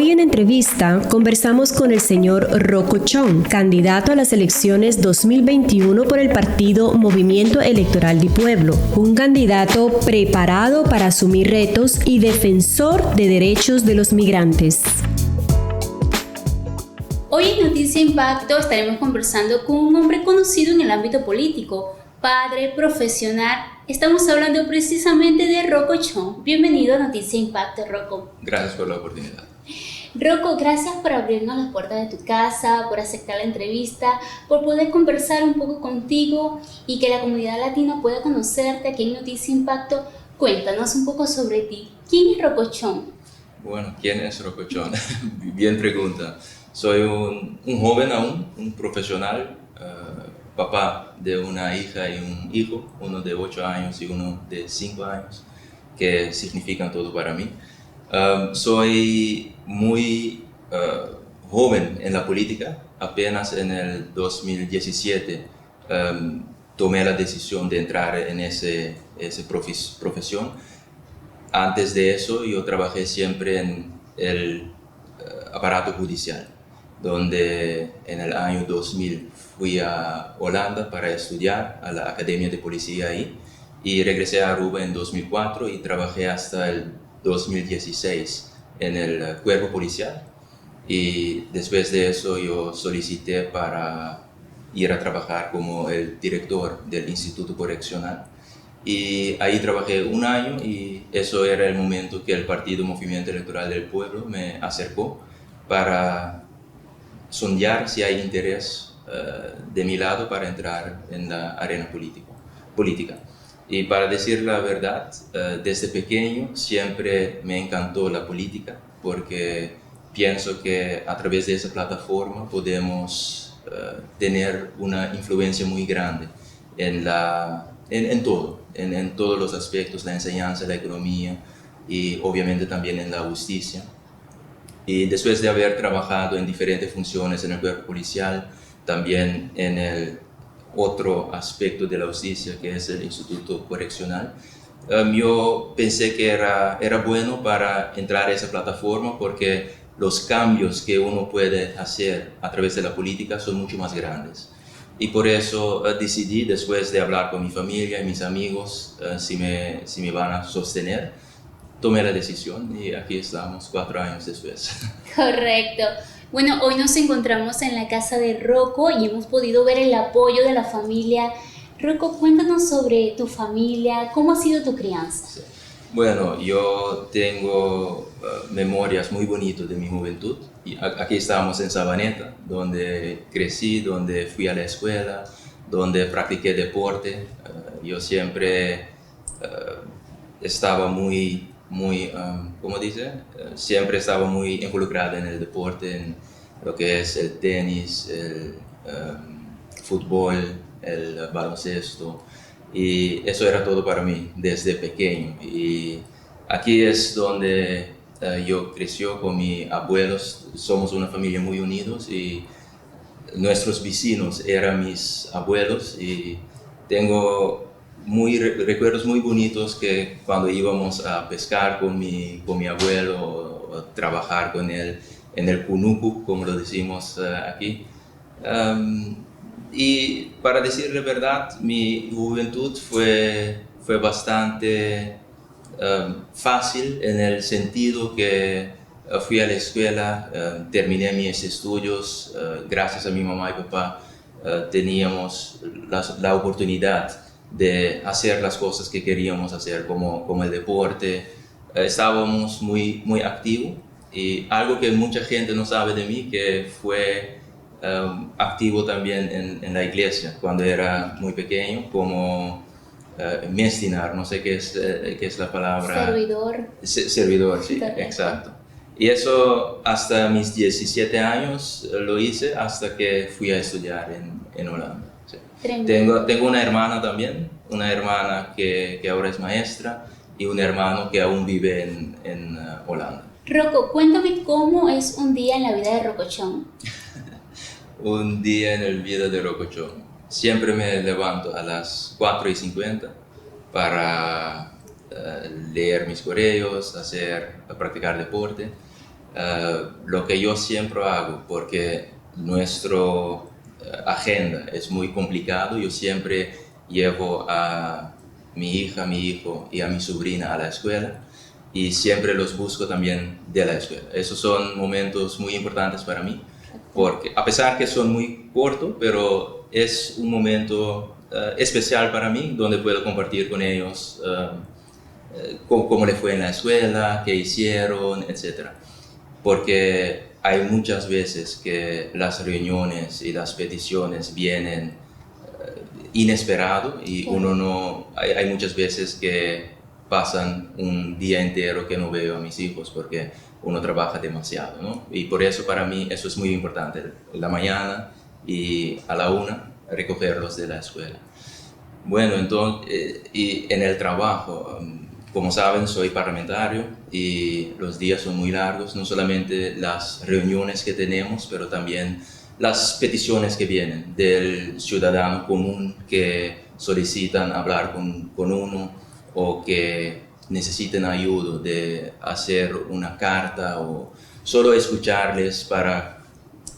Hoy en entrevista conversamos con el señor Rocco Chong, candidato a las elecciones 2021 por el partido Movimiento Electoral del Pueblo, un candidato preparado para asumir retos y defensor de derechos de los migrantes. Hoy en Noticia Impacto estaremos conversando con un hombre conocido en el ámbito político, padre, profesional. Estamos hablando precisamente de Rocco Chong. Bienvenido a Noticia Impacto, Rocco. Gracias por la oportunidad. Rocco, gracias por abrirnos las puertas de tu casa, por aceptar la entrevista, por poder conversar un poco contigo y que la comunidad latina pueda conocerte aquí en Noticia Impacto. Cuéntanos un poco sobre ti. ¿Quién es Rocco Chong? Bueno, ¿quién es Rocco Chong? Bien pregunta. Soy un joven aún, un profesional, papá de una hija y un hijo, uno de 8 años y uno de 5 años, que significan todo para mí. Soy muy joven en la política, apenas en el 2017 tomé la decisión de entrar en esa profesión. Antes de eso yo trabajé siempre en el aparato judicial, donde en el año 2000 fui a Holanda para estudiar a la Academia de Policía ahí y regresé a Aruba en 2004 y trabajé hasta el 2016 en el cuerpo policial, y después de eso yo solicité para ir a trabajar como el director del Instituto Correccional y ahí trabajé un año, y eso era el momento que el partido Movimiento Electoral del Pueblo me acercó para sondear si hay interés de mi lado para entrar en la arena política. Y para decir la verdad, desde pequeño siempre me encantó la política, porque pienso que a través de esa plataforma podemos tener una influencia muy grande en todos los aspectos, la enseñanza, la economía y obviamente también en la justicia. Y después de haber trabajado en diferentes funciones en el cuerpo policial, también en el otro aspecto de la justicia, que es el Instituto Correccional, yo pensé que era bueno para entrar a esa plataforma, porque los cambios que uno puede hacer a través de la política son mucho más grandes. Y por eso decidí, después de hablar con mi familia y mis amigos, si me van a sostener, tomé la decisión y aquí estamos 4 años después. Correcto. Bueno, hoy nos encontramos en la casa de Rocco y hemos podido ver el apoyo de la familia. Rocco, cuéntanos sobre tu familia, ¿cómo ha sido tu crianza? Sí. Bueno, yo tengo memorias muy bonitas de mi juventud. Y aquí estamos en Sabaneta, donde crecí, donde fui a la escuela, donde practiqué deporte. Yo siempre estaba ¿cómo dice? Siempre estaba muy involucrado en el deporte, en lo que es el tenis, el fútbol, el baloncesto, y eso era todo para mí desde pequeño. Y aquí es donde yo crecí con mis abuelos. Somos una familia muy unidos y nuestros vecinos eran mis abuelos, y tengo recuerdos muy bonitos que cuando íbamos a pescar con mi abuelo o trabajar con él en el cunucu, como lo decimos aquí. Y para decir la verdad, mi juventud fue bastante fácil, en el sentido que fui a la escuela, terminé mis estudios, gracias a mi mamá y papá teníamos la oportunidad de hacer las cosas que queríamos hacer, como el deporte. Estábamos muy activos, y algo que mucha gente no sabe de mí, que fue activo también en la iglesia cuando era muy pequeño, como mestinar, no sé qué es la palabra. Servidor. Servidor, sí, correcto. Exacto. Y eso hasta mis 17 años lo hice, hasta que fui a estudiar en Holanda. Sí. Tengo una hermana también, una hermana que ahora es maestra, y un hermano que aún vive en Holanda. Rocco, cuéntame cómo es un día en la vida de Rocco Chong. Un día en la vida de Rocco Chong. Siempre me levanto a las 4:50 para leer mis correos, practicar deporte. Lo que yo siempre hago, porque nuestra agenda es muy complicado, yo siempre llevo a mi hija, mi hijo y a mi sobrina a la escuela y siempre los busco también de la escuela. Esos son momentos muy importantes para mí, porque a pesar que son muy cortos, pero es un momento especial para mí, donde puedo compartir con ellos cómo les fue en la escuela, qué hicieron, etc. Porque hay muchas veces que las reuniones y las peticiones vienen inesperado y uno no, hay muchas veces que pasan un día entero que no veo a mis hijos porque uno trabaja demasiado, ¿no? Y por eso para mí eso es muy importante, en la mañana y a la 1 recogerlos de la escuela. Bueno, entonces, y en el trabajo, como saben, soy parlamentario y los días son muy largos, no solamente las reuniones que tenemos, pero también las peticiones que vienen del ciudadano común que solicitan hablar con uno o que necesiten ayuda de hacer una carta o solo escucharles para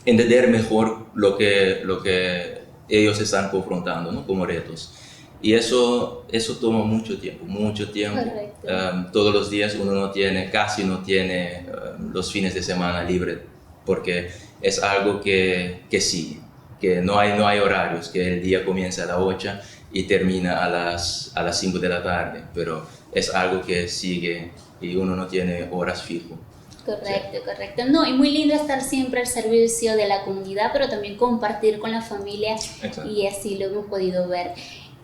entender mejor lo que ellos están confrontando, ¿no? Como retos. Y eso toma mucho tiempo, mucho tiempo. Todos los días uno casi no tiene los fines de semana libre porque es algo que sigue, que no hay horarios, que el día comienza a las 8 y termina a las 5 de la tarde, pero es algo que sigue y uno no tiene horas fijas. Correcto, Sí. correcto. No, y muy lindo estar siempre al servicio de la comunidad, pero también compartir con la familia. Exacto. Y así lo hemos podido ver.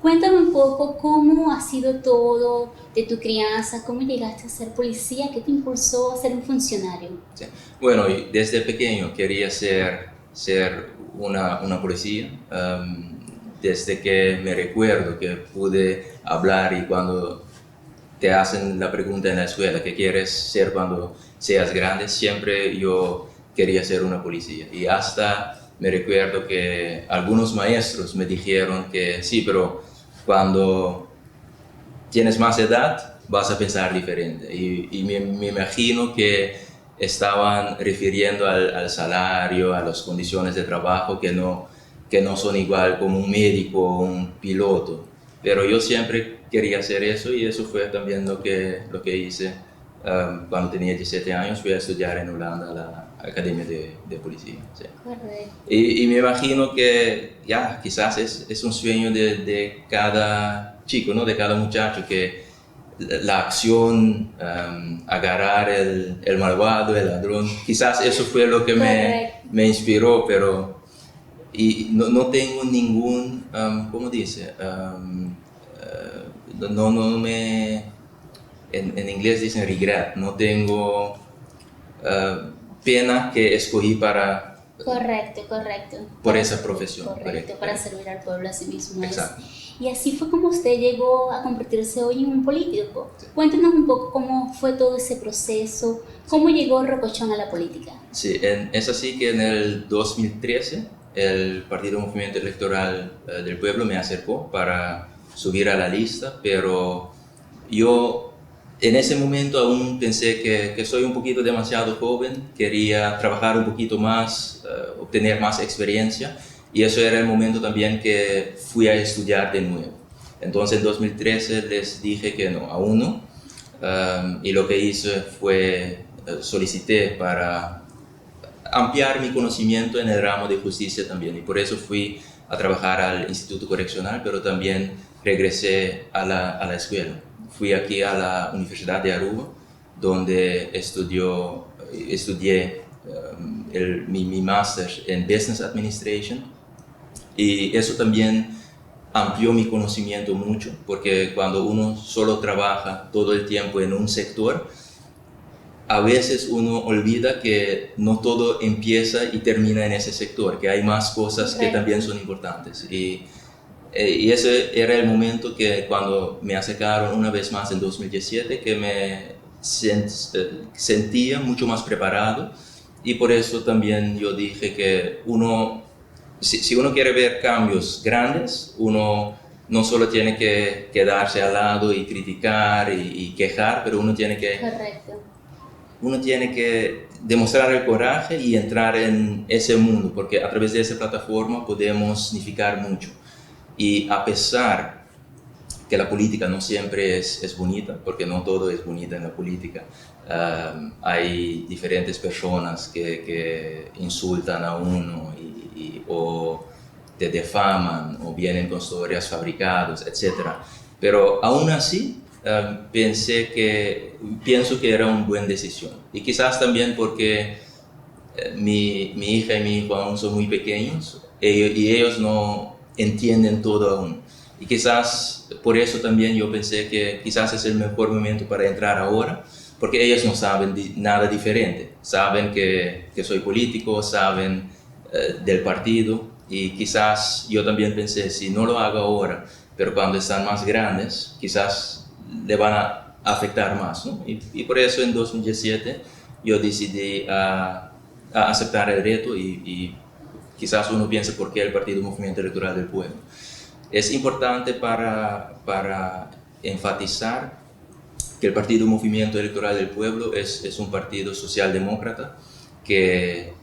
Cuéntame un poco cómo ha sido todo de tu crianza, cómo llegaste a ser policía, qué te impulsó a ser un funcionario. Sí. Bueno, desde pequeño quería ser una policía. Desde que me recuerdo que pude hablar y cuando te hacen la pregunta en la escuela, ¿qué quieres ser cuando seas grande? Siempre yo quería ser una policía. Y hasta me recuerdo que algunos maestros me dijeron que sí, pero cuando tienes más edad vas a pensar diferente. Y me imagino que estaban refiriendo al salario, a las condiciones de trabajo que no son igual como un médico o un piloto. Pero yo siempre quería hacer eso y eso fue también lo que hice. Cuando tenía 17 años fui a estudiar en Holanda a la Academia de Policía. Sí. Correcto. Y me imagino que ya quizás es un sueño de cada chico, ¿no? De cada muchacho, que la acción, agarrar el malvado, el ladrón, quizás eso fue lo que me inspiró, pero y no tengo ningún, ¿cómo dice? En inglés dicen regret, no tengo pena que escogí para... Correcto. Por esa profesión. Correcto, para servir al pueblo a sí mismo. Exacto. Y así fue como usted llegó a convertirse hoy en un político. Sí. Cuéntenos un poco cómo fue todo ese proceso, cómo llegó Rocochón a la política. Sí, es así que en el 2013 el Partido Movimiento Electoral del Pueblo me acercó para subir a la lista, pero yo en ese momento aún pensé que soy un poquito demasiado joven, quería trabajar un poquito más, obtener más experiencia, y eso era el momento también que fui a estudiar de nuevo. Entonces en 2013 les dije que no, aún no, y lo que hice fue solicité para ampliar mi conocimiento en el ramo de justicia también, y por eso fui a trabajar al Instituto Correccional, pero también regresé a la escuela. Fui aquí a la Universidad de Aruba, donde estudié mi máster en Business Administration, y eso también amplió mi conocimiento mucho, porque cuando uno solo trabaja todo el tiempo en un sector, a veces uno olvida que no todo empieza y termina en ese sector, que hay más cosas que también son importantes. Y ese era el momento que cuando me acercaron una vez más en 2017, que me sentía mucho más preparado, y por eso también yo dije que si uno quiere ver cambios grandes, uno no solo tiene que quedarse al lado y criticar y quejar, pero uno tiene que uno tiene que demostrar el coraje y entrar en ese mundo, porque a través de esa plataforma podemos significar mucho. Y a pesar que la política no siempre es bonita, porque no todo es bonita en la política, hay diferentes personas que insultan a uno o te difaman o vienen con historias fabricadas, etc. Pero aún así, pienso que era una buena decisión. Y quizás también porque mi hija y mi hijo aún son muy pequeños y ellos no entienden todo aún. Y quizás por eso también yo pensé que quizás es el mejor momento para entrar ahora, porque ellos no saben nada diferente. Saben que soy político, saben del partido, y quizás yo también pensé, si no lo hago ahora, pero cuando están más grandes, quizás le van a afectar más, ¿no? Y por eso en 2017 yo decidí a aceptar el reto y quizás uno piense por qué el Partido Movimiento Electoral del Pueblo. Es importante para enfatizar que el Partido Movimiento Electoral del Pueblo es un partido socialdemócrata que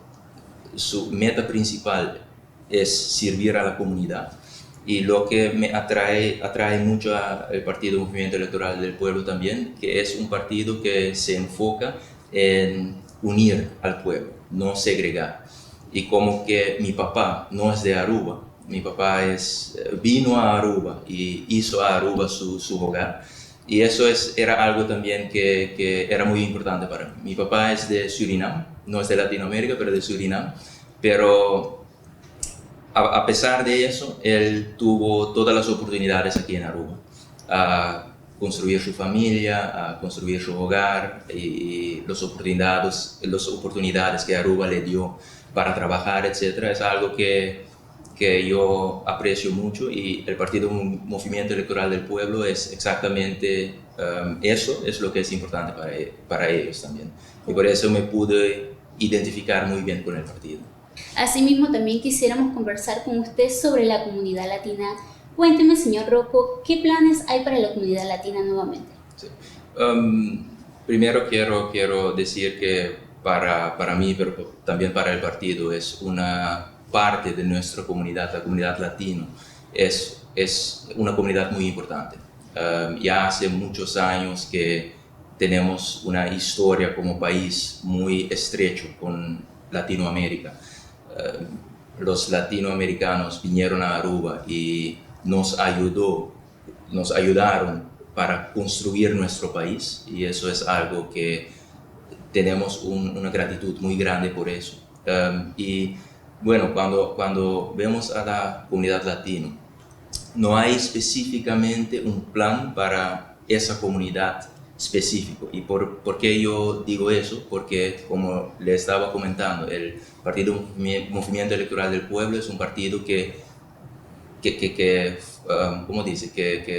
su meta principal es servir a la comunidad. Y lo que me atrae mucho al Partido Movimiento Electoral del Pueblo también, que es un partido que se enfoca en unir al pueblo, no segregar. Y como que mi papá no es de Aruba, mi papá vino a Aruba y hizo a Aruba su hogar. Y eso era algo también que era muy importante para mí. Mi papá es de Surinam, no es de Latinoamérica, pero de Surinam. Pero a pesar de eso, él tuvo todas las oportunidades aquí en Aruba. A construir su familia, a construir su hogar y las oportunidades que Aruba le dio para trabajar, etc. Es algo que yo aprecio mucho, y el Partido Movimiento Electoral del Pueblo es exactamente eso, es lo que es importante para ellos también. Y por eso me pude identificar muy bien con el partido. Asimismo, también quisiéramos conversar con usted sobre la comunidad latina. Cuénteme, señor Rocco, ¿qué planes hay para la comunidad latina nuevamente? Sí. Primero quiero decir que para mí, pero también para el partido, es una parte de nuestra comunidad, la comunidad latina, es una comunidad muy importante. Ya hace muchos años que tenemos una historia como país muy estrecho con Latinoamérica. Los latinoamericanos vinieron a Aruba y nos ayudaron para construir nuestro país, y eso es algo que tenemos una gratitud muy grande por eso. Y bueno, cuando vemos a la comunidad latina, no hay específicamente un plan para esa comunidad específico. ¿Y por qué yo digo eso? Porque, como le estaba comentando, el Partido Movimiento Electoral del Pueblo es un partido que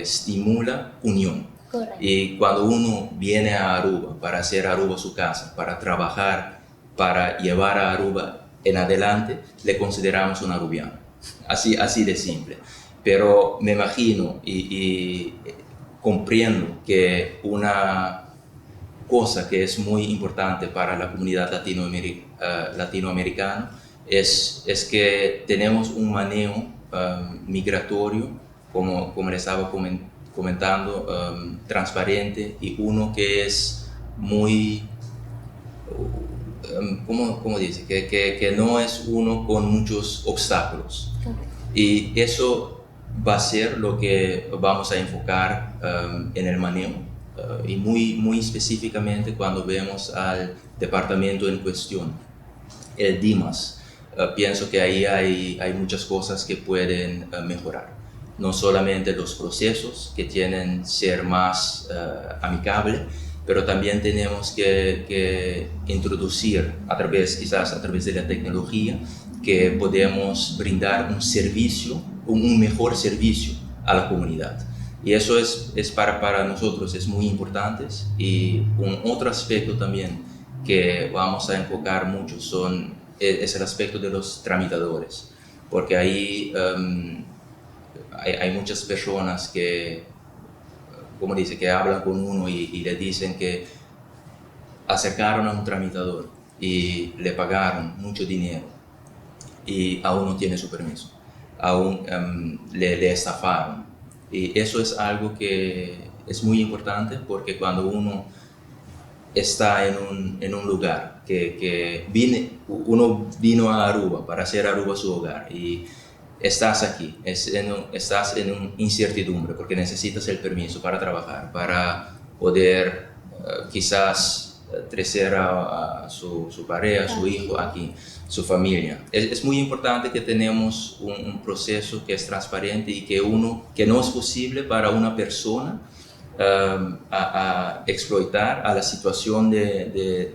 estimula unión. Correcto. Y cuando uno viene a Aruba para hacer Aruba su casa, para trabajar, para llevar a Aruba en adelante, le consideramos un arubiano. Así de simple. Pero me imagino y comprendo que una cosa que es muy importante para la comunidad latinoamericana es que tenemos un manejo migratorio, como le estaba comentando, transparente, y uno que es muy, ¿cómo dice? Que no es uno con muchos obstáculos. Y eso va a ser lo que vamos a enfocar en el manejo, y muy específicamente cuando vemos al departamento en cuestión, el DIMAS. Pienso que ahí hay muchas cosas que pueden mejorar. No solamente los procesos, que tienen que ser más amigables, pero también tenemos que introducir quizás a través de la tecnología, que podemos brindar un mejor servicio a la comunidad. Y eso es para nosotros es muy importante. Y un otro aspecto también que vamos a enfocar mucho es el aspecto de los tramitadores, porque ahí hay muchas personas que hablan con uno y le dicen que acercaron a un tramitador y le pagaron mucho dinero y aún no tiene su permiso, aún le estafaron. Y eso es algo que es muy importante, porque cuando uno está en un lugar uno vino a Aruba para hacer Aruba su hogar y estás aquí, estás en una incertidumbre porque necesitas el permiso para trabajar, para poder quizás crecer a su pareja, su hijo aquí, su familia. Es muy importante que tenemos un proceso que es transparente y que no es posible para una persona a explotar a la situación de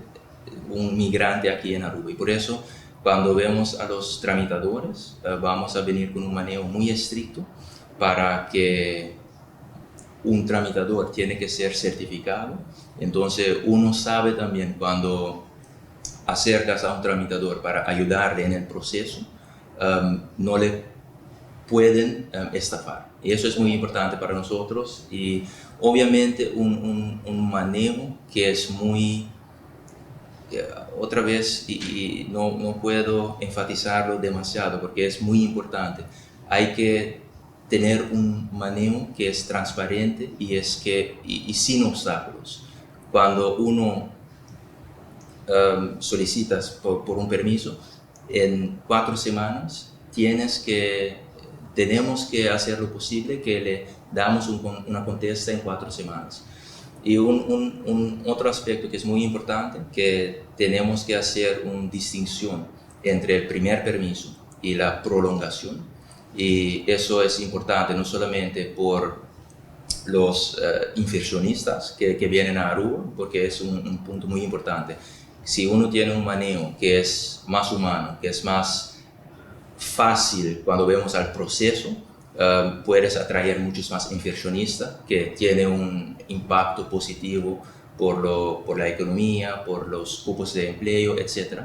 un migrante aquí en Aruba. Y por eso, cuando vemos a los tramitadores, vamos a venir con un manejo muy estricto para que un tramitador tiene que ser certificado. Entonces, uno sabe también cuando acercas a un tramitador para ayudarle en el proceso, no le pueden estafar. Y eso es muy importante para nosotros. Y obviamente un manejo que es muy, otra vez, y no puedo enfatizarlo demasiado porque es muy importante, hay que tener un manejo que es transparente y sin obstáculos. Cuando uno solicitas por un permiso, en 4 semanas tenemos que hacer lo posible que le damos una contesta en 4 semanas. Y otro aspecto que es muy importante, que tenemos que hacer una distinción entre el primer permiso y la prolongación. Y eso es importante no solamente por los inversionistas que vienen a Aruba, porque es un punto muy importante. Si uno tiene un manejo que es más humano, que es más fácil cuando vemos al proceso, puedes atraer muchos más inversionistas que tienen un impacto positivo por la economía, por los cupos de empleo, etc.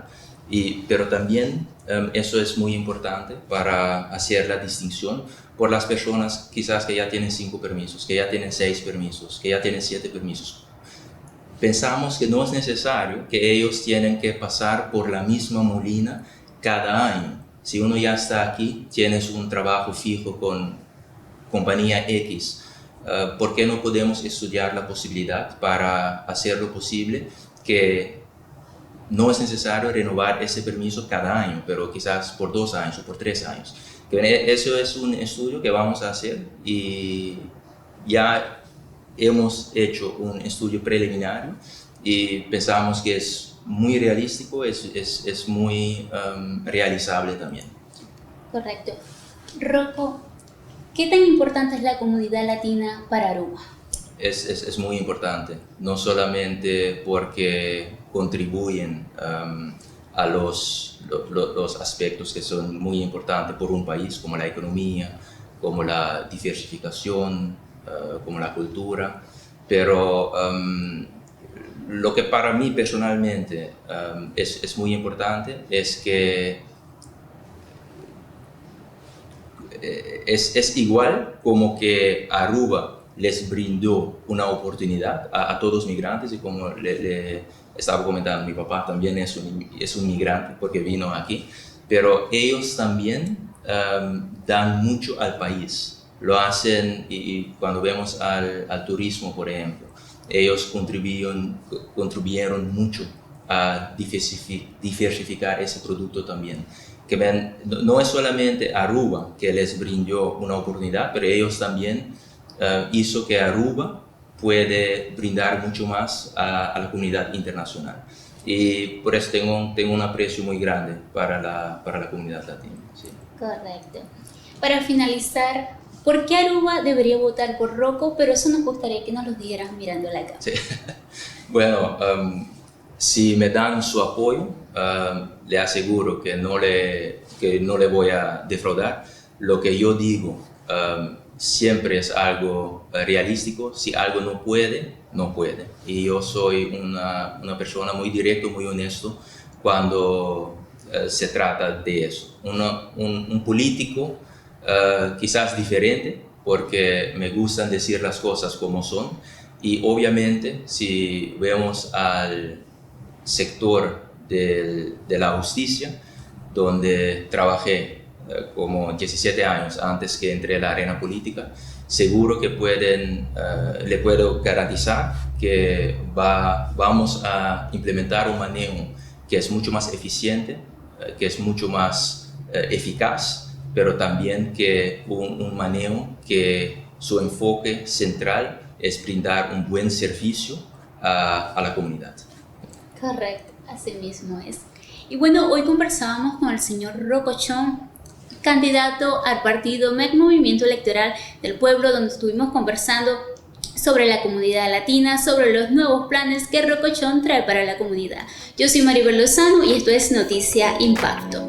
Pero también eso es muy importante para hacer la distinción por las personas quizás que ya tienen 5 permisos, que ya tienen 6 permisos, que ya tienen 7 permisos. Pensamos que no es necesario que ellos tienen que pasar por la misma molina cada año. Si uno ya está aquí, tienes un trabajo fijo con compañía X, ¿por qué no podemos estudiar la posibilidad para hacer lo posible que no es necesario renovar ese permiso cada año, pero quizás por 2 años o por 3 años? Eso es un estudio que vamos a hacer y ya hemos hecho un estudio preliminar y pensamos que es muy realístico, es muy realizable también. Correcto. Rocco, ¿qué tan importante es la comunidad latina para Aruba? Es muy importante, no solamente porque contribuyen a los aspectos que son muy importantes por un país, como la economía, como la diversificación, como la cultura, pero lo que para mí personalmente es muy importante es que es igual como que Aruba les brindó una oportunidad a todos los migrantes, y como le estaba comentando, mi papá también es un migrante porque vino aquí, pero ellos también dan mucho al país. Lo hacen y cuando vemos al turismo, por ejemplo, ellos contribuyeron mucho a diversificar ese producto también. Que no es solamente Aruba que les brindó una oportunidad, pero ellos también hizo que Aruba puede brindar mucho más a la comunidad internacional. Y por eso tengo un aprecio muy grande para la comunidad latina. Sí. Correcto. Para finalizar, ¿por qué Aruba debería votar por Rocco? Pero eso nos gustaría que nos lo dijeras mirando la cámara. Sí. Bueno, si me dan su apoyo, le aseguro que no le voy a defraudar. Lo que yo digo siempre es algo realístico. Si algo no puede, no puede. Y yo soy una persona muy directa, muy honesto cuando se trata de eso. Un político quizás diferente, porque me gustan decir las cosas como son, y obviamente si vemos al sector de la justicia, donde trabajé como 17 años antes que entré a la arena política. Seguro que le puedo garantizar que vamos a implementar un manejo que es mucho más eficiente, que es mucho más eficaz, pero también que un manejo que su enfoque central es brindar un buen servicio a la comunidad. Correcto, así mismo es. Y bueno, hoy conversábamos con el señor Rocco Chong, candidato al partido MEC, Movimiento Electoral del Pueblo, donde estuvimos conversando sobre la comunidad latina, sobre los nuevos planes que Rocco Chong trae para la comunidad. Yo soy Maribel Lozano y esto es Noticia Impacto.